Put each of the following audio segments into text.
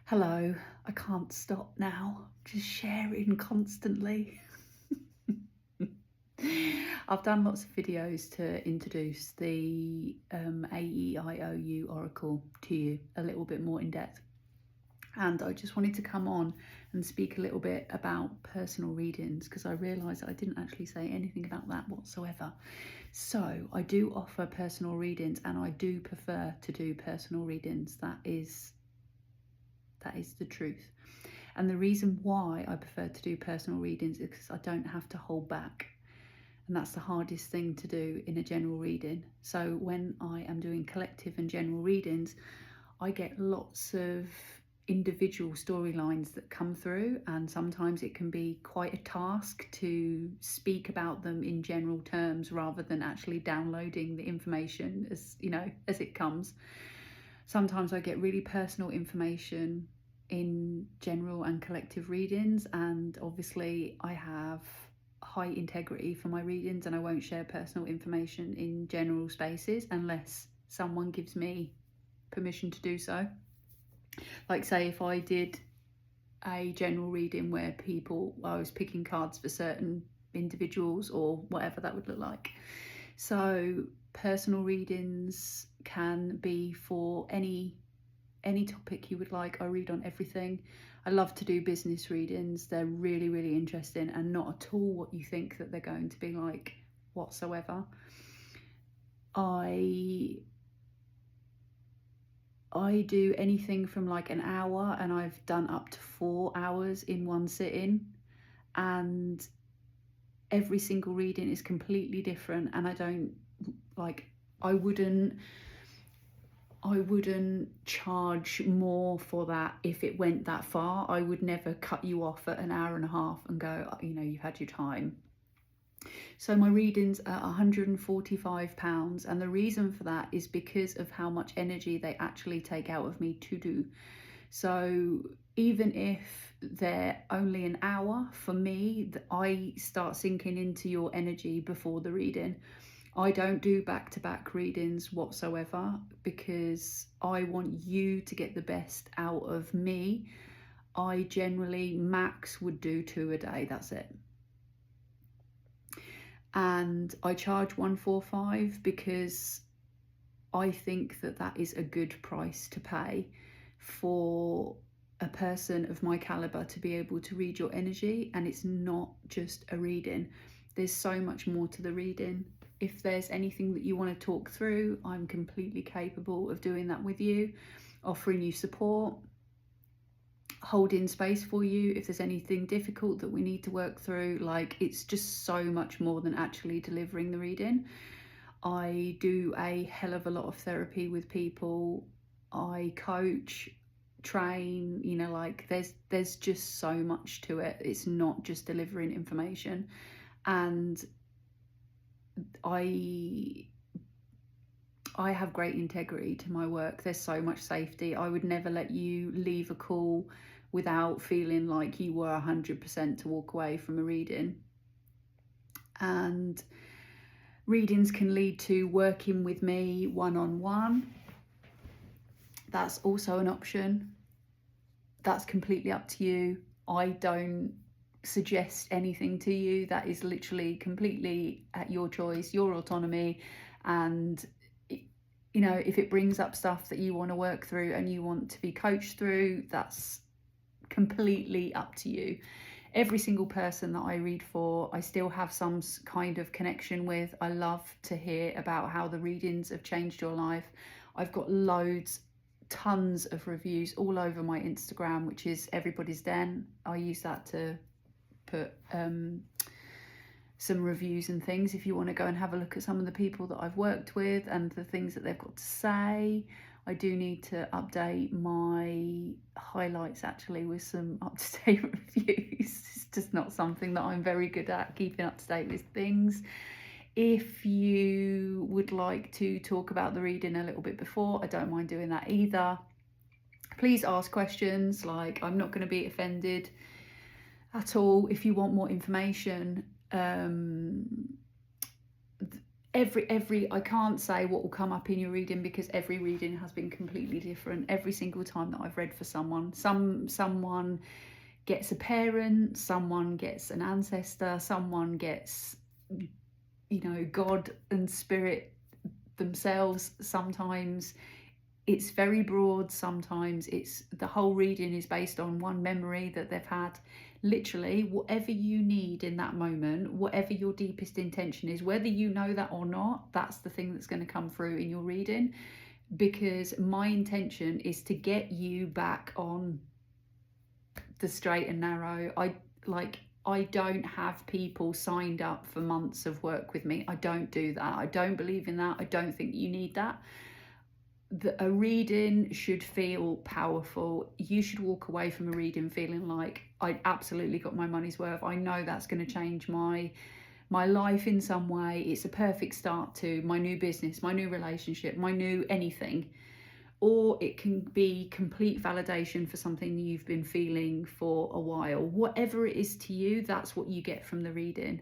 Hello, I can't stop now, just sharing constantly. I've done lots of videos to introduce the AEIOU Oracle to you a little bit more in depth. And I just wanted to come on and speak a little bit about personal readings because I realised that I didn't actually say anything about that whatsoever. So I do offer personal readings and I do prefer to do personal readings. That is the truth. And the reason why I prefer to do personal readings is because I don't have to hold back. And that's the hardest thing to do in a general reading. So when I am doing collective and general readings, I get lots of individual storylines that come through, and sometimes it can be quite a task to speak about them in general terms rather than actually downloading the information as it comes. Sometimes I get really personal information in general and collective readings, and obviously I have high integrity for my readings and I won't share personal information in general spaces unless someone gives me permission to do so. Like, say if I did a general reading where I was picking cards for certain individuals or whatever that would look like. So personal readings can be for any topic you would like. I read on everything. I love to do business readings. They're really, really interesting and not at all what you think that they're going to be like whatsoever. I do anything from like an hour, and I've done up to 4 hours in one sitting, and every single reading is completely different, and I wouldn't charge more for that if it went that far. I would never cut you off at an hour and a half and go, you've had your time. So my readings are £145, and the reason for that is because of how much energy they actually take out of me to do. So even if they're only an hour, for me, I start sinking into your energy before the reading. I don't do back-to-back readings whatsoever because I want you to get the best out of me. I generally max would do 2 a day, that's it. And I charge 145 because I think that is a good price to pay for a person of my caliber to be able to read your energy. And it's not just a reading, there's so much more to the reading. If there's anything that you want to talk through, I'm completely capable of doing that with you, offering you support, holding space for you if there's anything difficult that we need to work through. Like, it's just so much more than actually delivering the reading. I do a hell of a lot of therapy with people. I coach, train, there's just so much to it. It's not just delivering information. And I have great integrity to my work. There's so much safety. I would never let you leave a call without feeling like you were 100% to walk away from a reading. And readings can lead to working with me one-on-one. That's also an option. That's completely up to you. I don't suggest anything to you. That is literally completely at your choice, your autonomy. And if it brings up stuff that you want to work through and you want to be coached through, that's completely up to you. Every single person that I read for, I still have some kind of connection with. I love to hear about how the readings have changed your life. I've got tons of reviews all over my Instagram, which is Everybody's Den. I use that to put some reviews and things if you want to go and have a look at some of the people that I've worked with and the things that they've got to say. I do need to update my highlights actually with some up-to-date reviews. It's just not something that I'm very good at, keeping up to date with things. If you would like to talk about the reading a little bit before, I don't mind doing that either. Please ask questions. I'm not going to be offended at all. If you want more information, every I can't say what will come up in your reading, because every reading has been completely different. Every single time that I've read for someone, someone gets a parent, someone gets an ancestor, someone gets, you know, God and spirit themselves. Sometimes it's very broad, sometimes it's the whole reading is based on one memory that they've had. Literally, whatever you need in that moment, whatever your deepest intention is, whether you know that or not, that's the thing that's going to come through in your reading. Because my intention is to get you back on the straight and narrow. I don't have people signed up for months of work with me. I don't do that. I don't believe in that. I don't think you need that. A reading should feel powerful. You should walk away from a reading feeling like, I absolutely got my money's worth. I know that's going to change my life in some way. It's a perfect start to my new business, my new relationship, my new anything. Or it can be complete validation for something you've been feeling for a while. Whatever it is to you, that's what you get from the reading.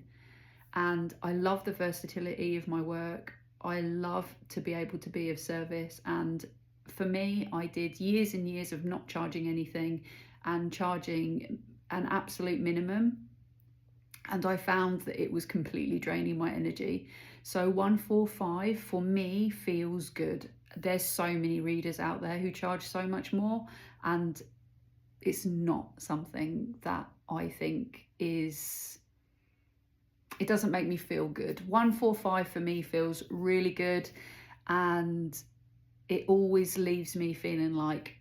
And I love the versatility of my work. I love to be able to be of service. And for me, I did years and years of not charging anything and charging an absolute minimum. And I found that it was completely draining my energy. So 145 for me feels good. There's so many readers out there who charge so much more, and it's not something that I think is, it doesn't make me feel good. 145 for me feels really good, and it always leaves me feeling like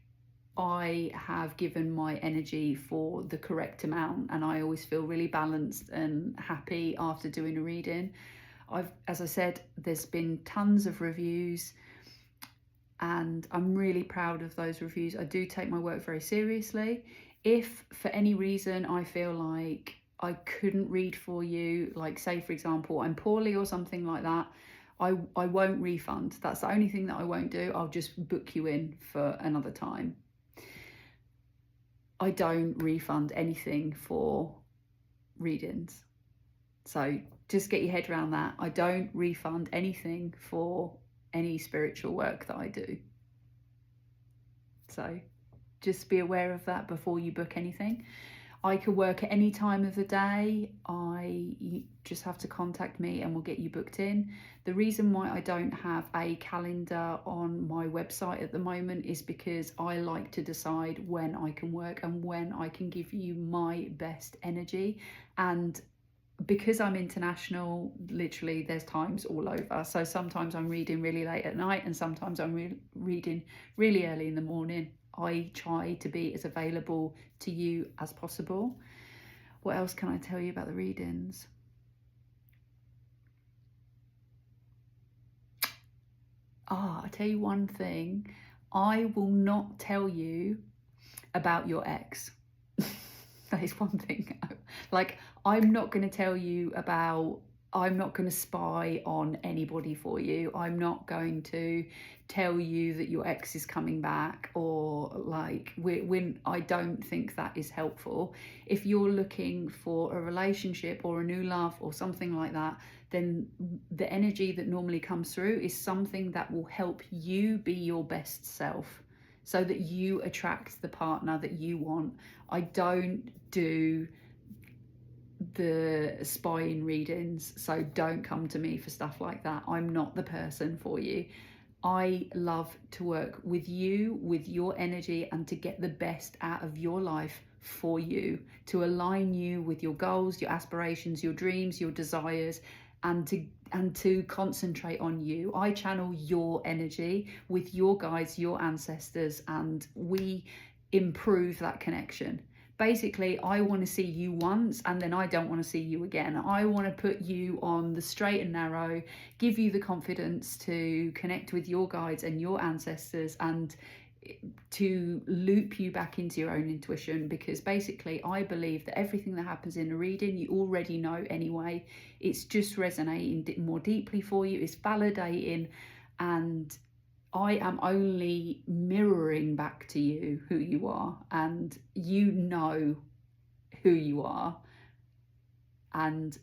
I have given my energy for the correct amount, and I always feel really balanced and happy after doing a reading. As I said, there's been tons of reviews, and I'm really proud of those reviews. I do take my work very seriously. If for any reason I feel like I couldn't read for you, like say for example I'm poorly or something like that, I won't refund. That's the only thing that I won't do. I'll just book you in for another time. I don't refund anything for readings. So just get your head around that. I don't refund anything for any spiritual work that I do. So just be aware of that before you book anything. I could work at any time of the day. You just have to contact me and we'll get you booked in. The reason why I don't have a calendar on my website at the moment is because I like to decide when I can work and when I can give you my best energy. And because I'm international, literally there's times all over. So sometimes I'm reading really late at night and sometimes I'm reading really early in the morning. I try to be as available to you as possible. What else can I tell you about the readings? I tell you one thing. I will not tell you about your ex. That is one thing. Like, I'm not going to tell you about, I'm not going to spy on anybody for you. I'm not going to tell you that your ex is coming back, or like, when I don't think that is helpful. If you're looking for a relationship or a new love or something like that, then the energy that normally comes through is something that will help you be your best self, so that you attract the partner that you want. I don't do the spying readings, so don't come to me for stuff like that. I'm not the person for you. I love to work with you, with your energy, and to get the best out of your life for you, to align you with your goals, your aspirations, your dreams, your desires, and to concentrate on you. I channel your energy with your guides, your ancestors, and we improve that connection. Basically, I want to see you once and then I don't want to see you again. I want to put you on the straight and narrow, give you the confidence to connect with your guides and your ancestors, and to loop you back into your own intuition. Because basically I believe that everything that happens in a reading you already know anyway. It's just resonating more deeply for you, it's validating, and I am only mirroring back to you who you are, and you know who you are, and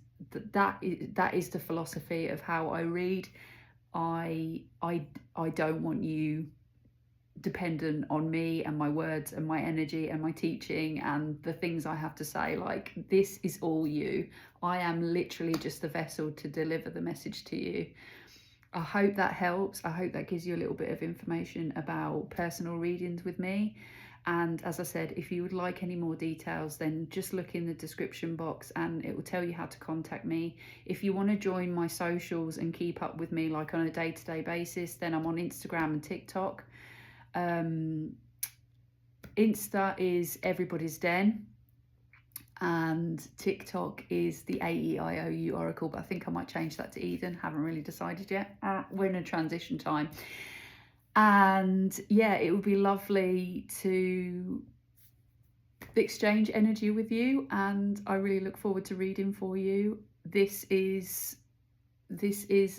that is the philosophy of how I read. I don't want you dependent on me and my words and my energy and my teaching and the things I have to say. Like, this is all you. I am literally just the vessel to deliver the message to you. I hope that helps. I hope that gives you a little bit of information about personal readings with me. And as I said, if you would like any more details, then just look in the description box and it will tell you how to contact me. If you want to join my socials and keep up with me like on a day-to-day basis, then I'm on Instagram and TikTok. Insta is Everybody's Den, and TikTok is the AEIOU Oracle, but I think I might change that to Eden. Haven't really decided yet. We're in a transition time. And yeah, it would be lovely to exchange energy with you, and I really look forward to reading for you. This is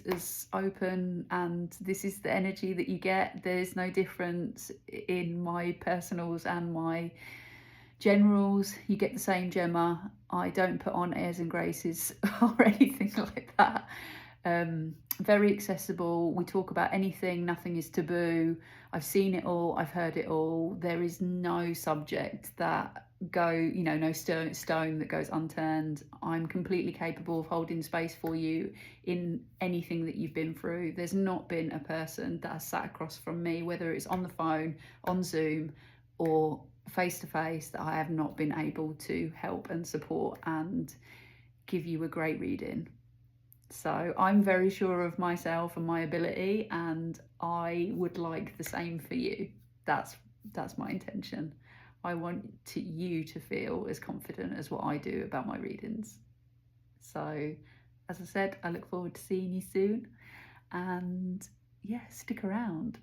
as open, and this is the energy that you get. There's no difference in my personals and my generals. You get the same Gemma. I don't put on airs and graces or anything like that. Very accessible. We talk about anything, nothing is taboo. I've seen it all, I've heard it all. There is no subject that no stone that goes unturned. I'm completely capable of holding space for you in anything that you've been through. There's not been a person that has sat across from me, whether it's on the phone, on Zoom, or face to face, that I have not been able to help and support and give you a great reading. So I'm very sure of myself and my ability, and I would like the same for you. That's my intention. I want you to feel as confident as what I do about my readings. So, as I said, I look forward to seeing you soon, and yeah, stick around.